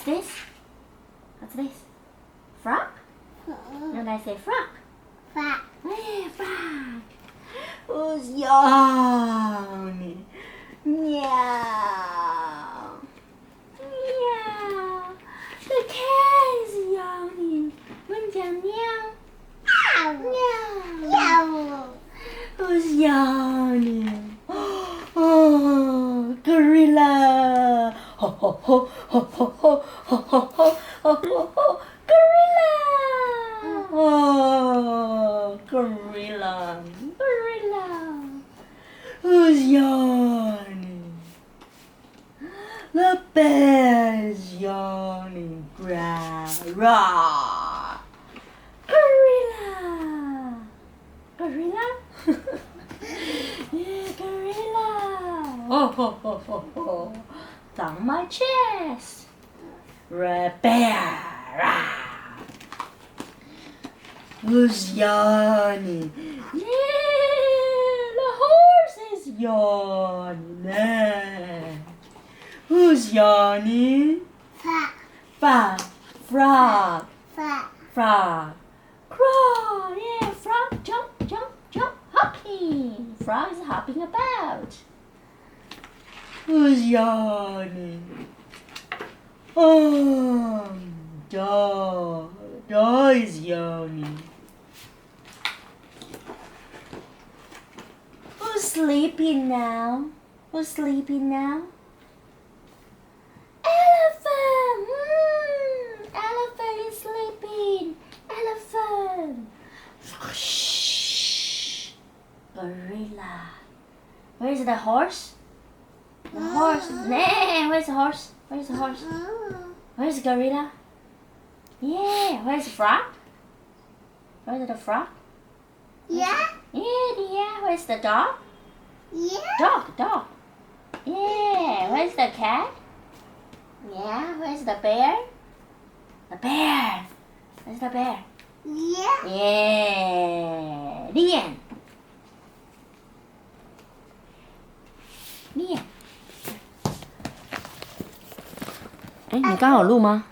What's this? What's this? Frog? You guys say frog. Frog. Hey, frog. Who's yawning? Meow. Meow. The cat is yawning. มันจะ meow. Meow. Who's yawning? Oh, gorilla. Ho ho ho ho ho ho ho ho ho ho ho. Gorilla. Oh, gorilla. Gorilla. Who's yawning? The bear is yawning. Rah. Gorilla. Gorilla? Yeah, gorilla. Oh, ho, ho, ho, ho. On my chest. Bear. Who's yawning? Yeah, the horse is yawning. Who's yawning? Frog. Frog. Frog. Frog. Crow. Yeah, frog. Jump, jump, jump. Hopping. Frog is hopping about. Who's yawning? Oh, dog. Dog is yawning. Who's sleeping now? Who's sleeping now? Elephant! Elephant is sleeping. Elephant. Gorilla. Where's the horse? The horse. Nah, where's the horse? Where's the horse? Where's the gorilla? Yeah, where's the frog? Where's the frog? Yeah. Yeah. Where's the dog? Yeah. Dog. Yeah, where's the cat? Yeah, where's the bear? The bear. Where's the bear? Yeah. Yeah. The end. The end. 哎，你刚好录吗？